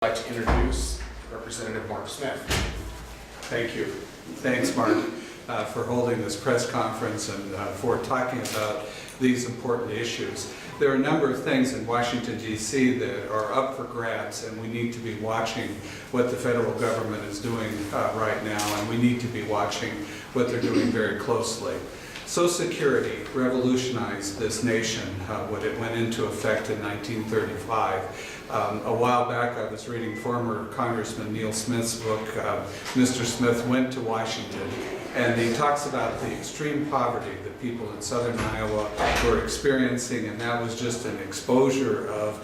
I'd like to introduce Representative Mark Smith. Thank you. Thanks, Mark, for holding this press conference and for talking about these important issues. There are a number of things in Washington, D.C. that are up for grabs, and we need to be watching what the federal government is doing right now, and we need to be watching what they're doing very closely. Social Security revolutionized this nation when it went into effect in 1935. A while back I was reading former Congressman Neil Smith's book, Mr. Smith Went to Washington, and he talks about the extreme poverty that people in southern Iowa were experiencing, and that was just an exposure of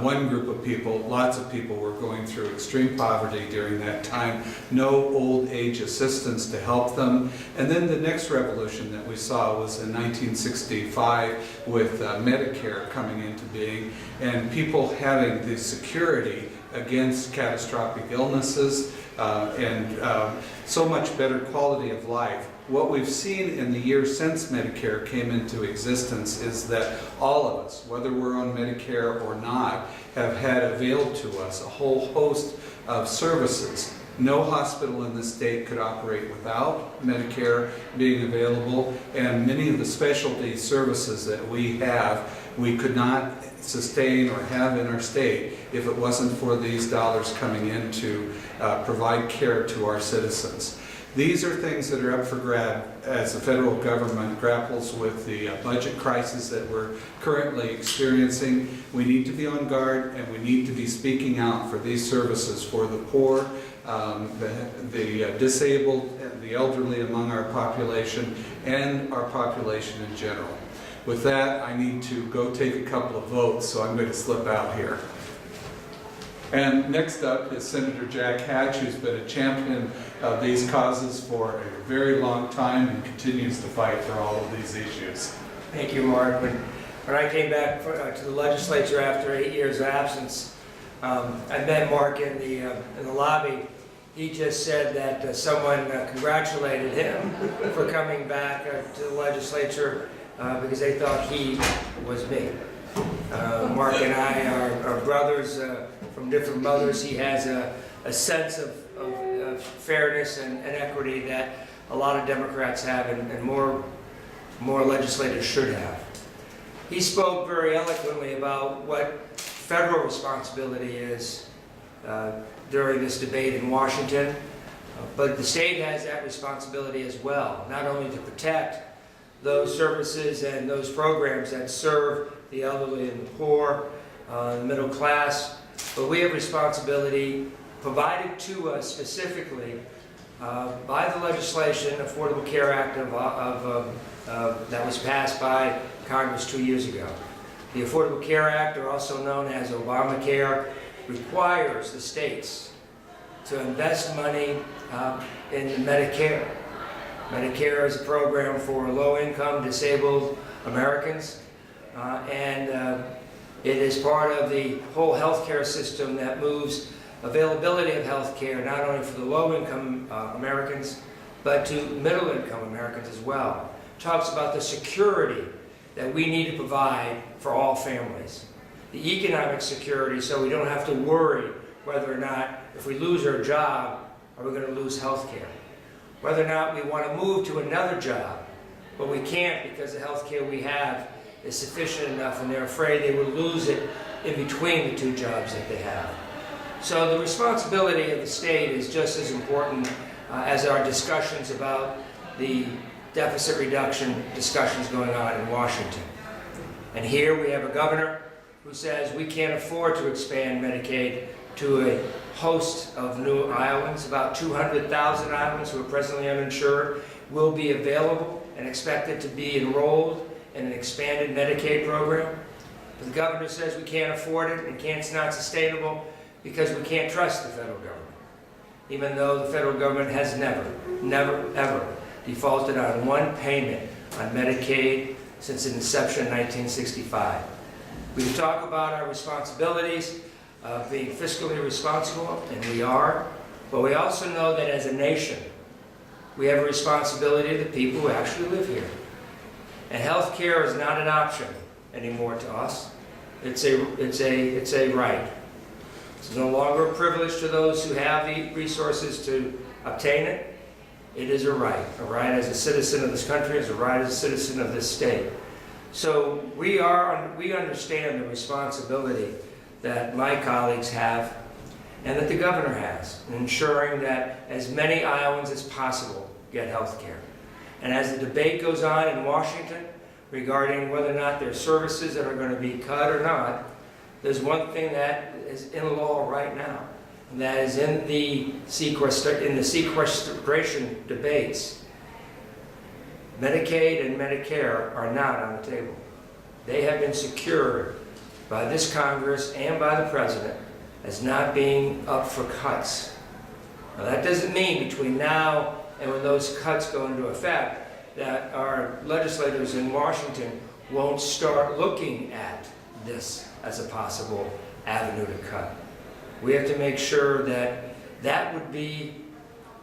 one group of people. Lots of people were going through extreme poverty during that time, no old age assistance to help them. And then the next revolution that we saw was in 1965 with Medicare coming into being, and people having the security against catastrophic illnesses and so much better quality of life. What we've seen in the years since Medicare came into existence is that all of us, whether we're on Medicare or not, have had availed to us a whole host of services. No hospital in the state could operate without Medicare being available, and many of the specialty services that we have, we could not sustain or have in our state if it wasn't for these dollars coming in to provide care to our citizens. These are things that are up for grab as the federal government grapples with the budget crisis that we're currently experiencing. We need to be on guard, and we need to be speaking out for these services for the poor, the disabled, and the elderly among our population, and our population in general. With that, I need to go take a couple of votes, so I'm going to slip out here. And next up is Senator Jack Hatch, who's been a champion of these causes for a very long time and continues to fight for all of these issues. Thank you, Mark. When I came back to the legislature after 8 years of absence, I met Mark in the lobby. He just said that someone congratulated him for coming back to the legislature because they thought he was me. Mark and I are brothers from different mothers. He has a sense of fairness and equity that a lot of Democrats have, and more legislators should have. He spoke very eloquently about what federal responsibility is during this debate in Washington, but the state has that responsibility as well, not only to protect those services and those programs that serve the elderly and the poor, the middle class, but we have responsibility provided to us specifically by the legislation, Affordable Care Act that was passed by Congress 2 years ago. The Affordable Care Act, or also known as Obamacare, requires the states to invest money in Medicare. Medicare is a program for low-income, disabled Americans, and it is part of the whole healthcare system that moves availability of healthcare not only for the low-income Americans, but to middle-income Americans as well. It talks about the security that we need to provide for all families. The economic security, so we don't have to worry whether or not, if we lose our job, are we going to lose health care. Whether or not we want to move to another job, but we can't because the health care we have is sufficient enough, and they're afraid they will lose it in between the two jobs that they have. So the responsibility of the state is just as important as our discussions about the deficit reduction discussions going on in Washington. And here we have a governor who says we can't afford to expand Medicaid to a host of new Iowans. About 200,000 Iowans who are presently uninsured will be available and expected to be enrolled in an expanded Medicaid program. But the governor says we can't afford it and it's not sustainable because we can't trust the federal government, even though the federal government has never, ever defaulted on one payment on Medicaid since its inception in 1965. We can talk about our responsibilities of being fiscally responsible, and we are, but we also know that as a nation, we have a responsibility to the people who actually live here. And health care is not an option anymore to us. It's a right. It's no longer a privilege to those who have the resources to obtain it. It is a right as a citizen of this country, as a right as a citizen of this state. So we understand the responsibility that my colleagues have and that the governor has in ensuring that as many Iowans as possible get health care. And as the debate goes on in Washington regarding whether or not there are services that are going to be cut or not, there's one thing that is in law right now, and that is in the sequestration debates. Medicaid and Medicare are not on the table. They have been secured by this Congress and by the President as not being up for cuts. Now that doesn't mean between now and when those cuts go into effect that our legislators in Washington won't start looking at this as a possible avenue to cut. We have to make sure that that would be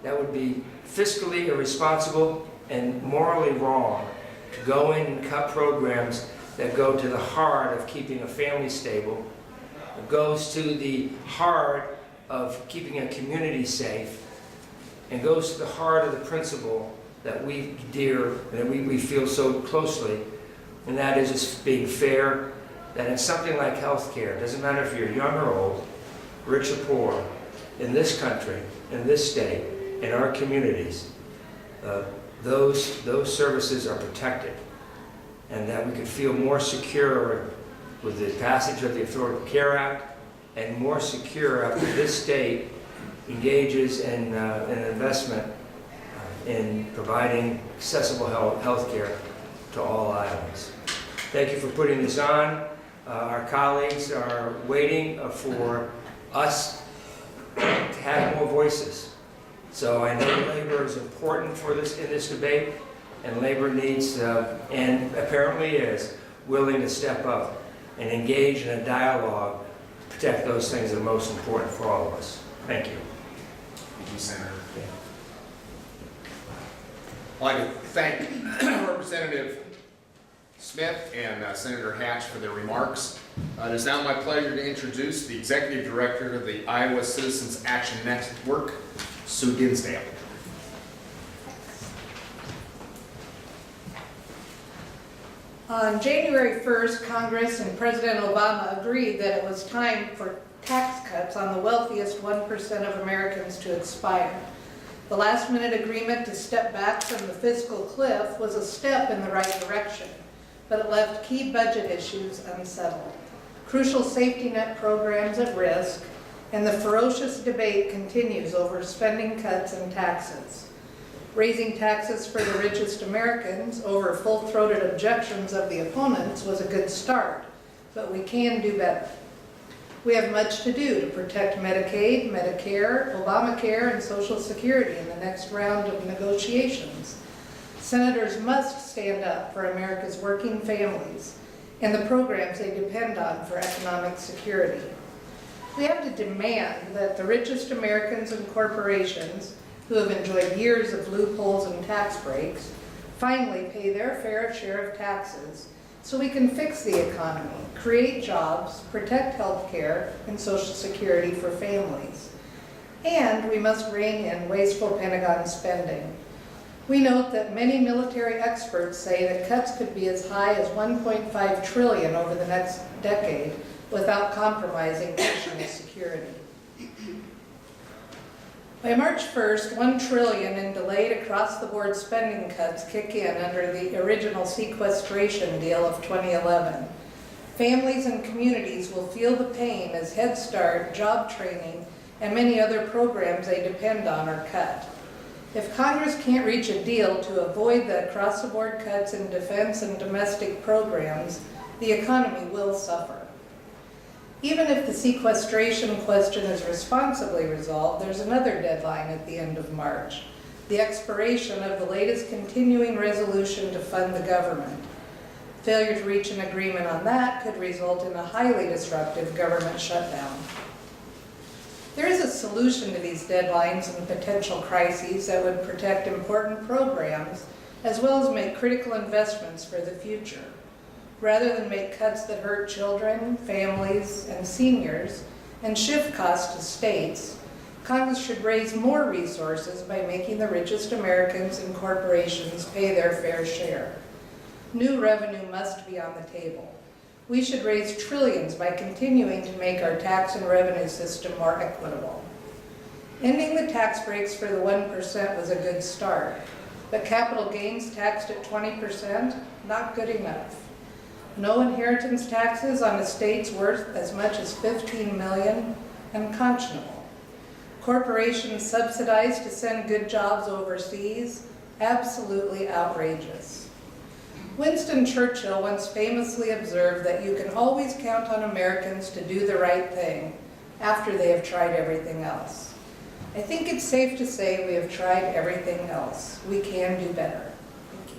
fiscally irresponsible and morally wrong to go in and cut programs that go to the heart of keeping a family stable. It goes to the heart of keeping a community safe, and goes to the heart of the principle that we we feel so closely, and that is just being fair, that in something like health care, it doesn't matter if you're young or old, rich or poor, in this country, in this state, in our communities, those services are protected, and that we could feel more secure with the passage of the Affordable Care Act, and more secure after this state engages in an investment in providing accessible health care to all Iowans. Thank you for putting this on. Our colleagues are waiting for us to have more voices. So I know labor is important for this in this debate, and labor needs, and apparently is, willing to step up and engage in a dialogue to protect those things that are most important for all of us. Thank you. Thank you, Senator. I'd like to thank Representative Smith and Senator Hatch for their remarks. It is now my pleasure to introduce the Executive Director of the Iowa Citizens Action Network, Sue Dinsdale. On January 1st, Congress and President Obama agreed that it was time for tax cuts on the wealthiest 1% of Americans to expire. The last-minute agreement to step back from the fiscal cliff was a step in the right direction, but it left key budget issues unsettled, crucial safety net programs at risk, and the ferocious debate continues over spending cuts and taxes. Raising taxes for the richest Americans over full-throated objections of the opponents was a good start, but we can do better. We have much to do to protect Medicaid, Medicare, Obamacare, and Social Security in the next round of negotiations. Senators must stand up for America's working families and the programs they depend on for economic security. We have to demand that the richest Americans and corporations who have enjoyed years of loopholes and tax breaks finally pay their fair share of taxes so we can fix the economy, create jobs, protect health care and Social Security for families. And we must rein in wasteful Pentagon spending. We note that many military experts say that cuts could be as high as $1.5 trillion over the next decade without compromising national security. By March 1st, $1 trillion in delayed across-the-board spending cuts kick in under the original sequestration deal of 2011. Families and communities will feel the pain as Head Start, job training, and many other programs they depend on are cut. If Congress can't reach a deal to avoid the across-the-board cuts in defense and domestic programs, the economy will suffer. Even if the sequestration question is responsibly resolved, there's another deadline at the end of March, the expiration of the latest continuing resolution to fund the government. Failure to reach an agreement on that could result in a highly disruptive government shutdown. There is a solution to these deadlines and potential crises that would protect important programs as well as make critical investments for the future. Rather than make cuts that hurt children, families, and seniors, and shift costs to states, Congress should raise more resources by making the richest Americans and corporations pay their fair share. New revenue must be on the table. We should raise trillions by continuing to make our tax and revenue system more equitable. Ending the tax breaks for the 1% was a good start, but capital gains taxed at 20%, not good enough. No inheritance taxes on estates worth as much as $15 million, unconscionable. Corporations subsidized to send good jobs overseas, absolutely outrageous. Winston Churchill once famously observed that you can always count on Americans to do the right thing after they have tried everything else. I think it's safe to say we have tried everything else. We can do better. Thank you.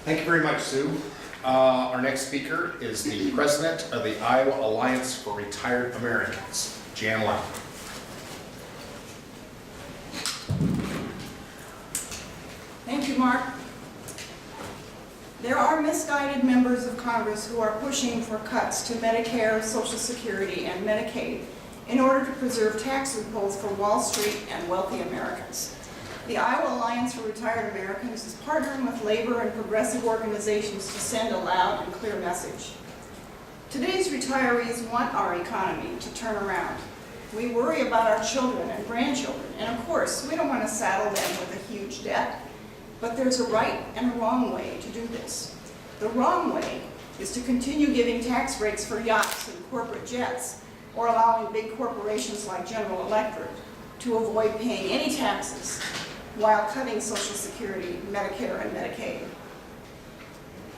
Thank you very much, Sue. Our next speaker is the president of the Iowa Alliance for Retired Americans, Jan Lau. Thank you, Mark. There are misguided members of Congress who are pushing for cuts to Medicare, Social Security, and Medicaid in order to preserve tax loopholes for Wall Street and wealthy Americans. The Iowa Alliance for Retired Americans is partnering with labor and progressive organizations to send a loud and clear message. Today's retirees want our economy to turn around. We worry about our children and grandchildren, and of course, we don't want to saddle them with a huge debt. But there's a right and a wrong way to do this. The wrong way is to continue giving tax breaks for yachts and corporate jets, or allowing big corporations like General Electric to avoid paying any taxes while cutting Social Security, Medicare, and Medicaid.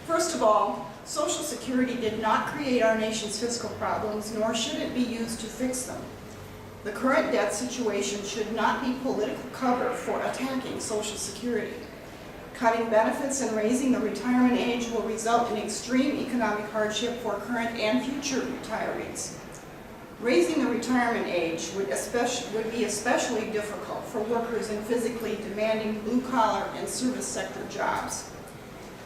First of all, Social Security did not create our nation's fiscal problems, nor should it be used to fix them. The current debt situation should not be political cover for attacking Social Security. Cutting benefits and raising the retirement age will result in extreme economic hardship for current and future retirees. Raising the retirement age would be especially difficult for workers in physically demanding blue-collar and service sector jobs.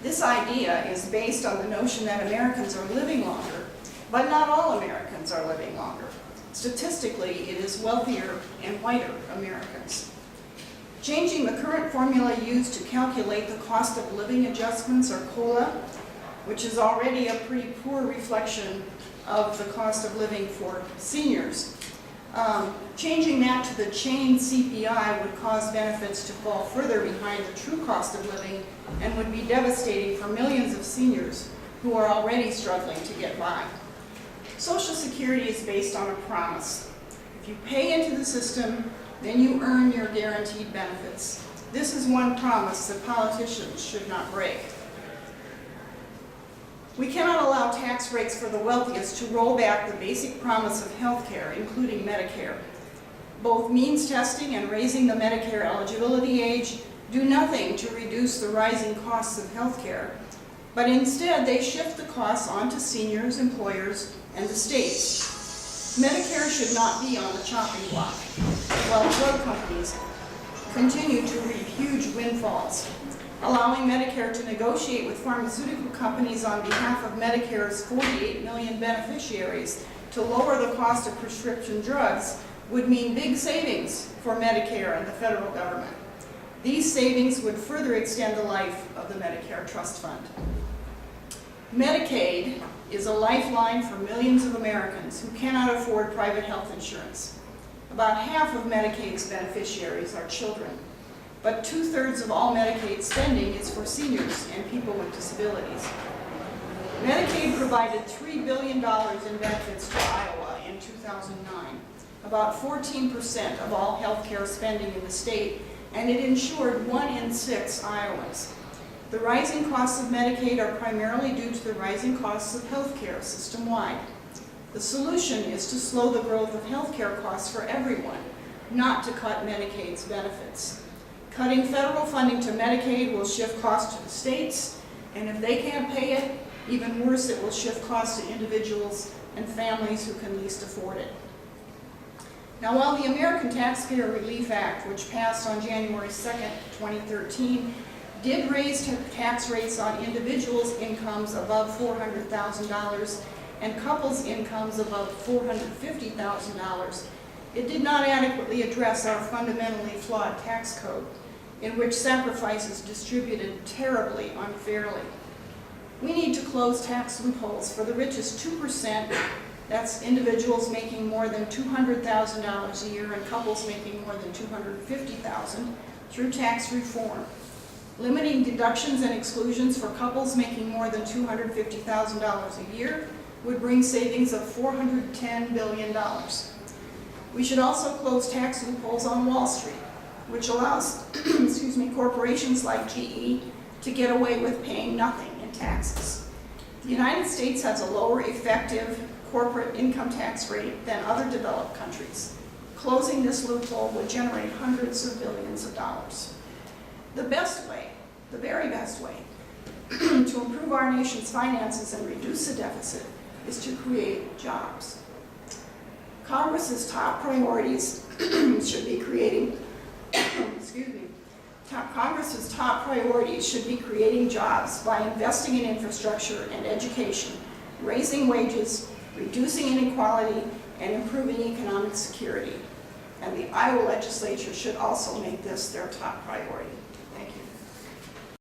This idea is based on the notion that Americans are living longer, but not all Americans are living longer. Statistically, it is wealthier and whiter Americans. Changing the current formula used to calculate the cost of living adjustments, or COLA, which is already a pretty poor reflection of the cost of living for seniors, changing that to the chain CPI would cause benefits to fall further behind the true cost of living and would be devastating for millions of seniors who are already struggling to get by. Social Security is based on a promise. If you pay into the system, then you earn your guaranteed benefits. This is one promise that politicians should not break. We cannot allow tax breaks for the wealthiest to roll back the basic promise of health care, including Medicare. Both means testing and raising the Medicare eligibility age do nothing to reduce the rising costs of health care, but instead they shift the costs onto seniors, employers, and the states. Medicare should not be on the chopping block, while drug companies continue to reap huge windfalls. Allowing Medicare to negotiate with pharmaceutical companies on behalf of Medicare's 48 million beneficiaries to lower the cost of prescription drugs would mean big savings for Medicare and the federal government. These savings would further extend the life of the Medicare Trust Fund. Medicaid is a lifeline for millions of Americans who cannot afford private health insurance. About half of Medicaid's beneficiaries are children, but 2/3 of all Medicaid spending is for seniors and people with disabilities. Medicaid provided $3 billion in benefits to Iowa in 2009, about 14% of all health care spending in the state, and it insured 1 in 6 Iowans. The rising costs of Medicaid are primarily due to the rising costs of health care system-wide. The solution is to slow the growth of health care costs for everyone, not to cut Medicaid's benefits. Cutting federal funding to Medicaid will shift costs to the states, and if they can't pay it, even worse, it will shift costs to individuals and families who can least afford it. Now, while the American Taxpayer Relief Act, which passed on January 2nd, 2013, did raise tax rates on individuals' incomes above $400,000 and couples' incomes above $450,000, it did not adequately address our fundamentally flawed tax code, in which sacrifice is distributed terribly unfairly. We need to close tax loopholes for the richest 2%, that's individuals making more than $200,000 a year and couples making more than $250,000, through tax reform. Limiting deductions and exclusions for couples making more than $250,000 a year would bring savings of $410 billion. We should also close tax loopholes on Wall Street, which allows corporations like GE to get away with paying nothing in taxes. The United States has a lower effective corporate income tax rate than other developed countries. Closing this loophole would generate hundreds of billions of dollars. The best way, the very best way, to improve our nation's finances and reduce the deficit is to create jobs. Congress's top priorities should be creating Congress's top priorities should be creating jobs by investing in infrastructure and education, raising wages, reducing inequality, and improving economic security. And the Iowa legislature should also make this their top priority.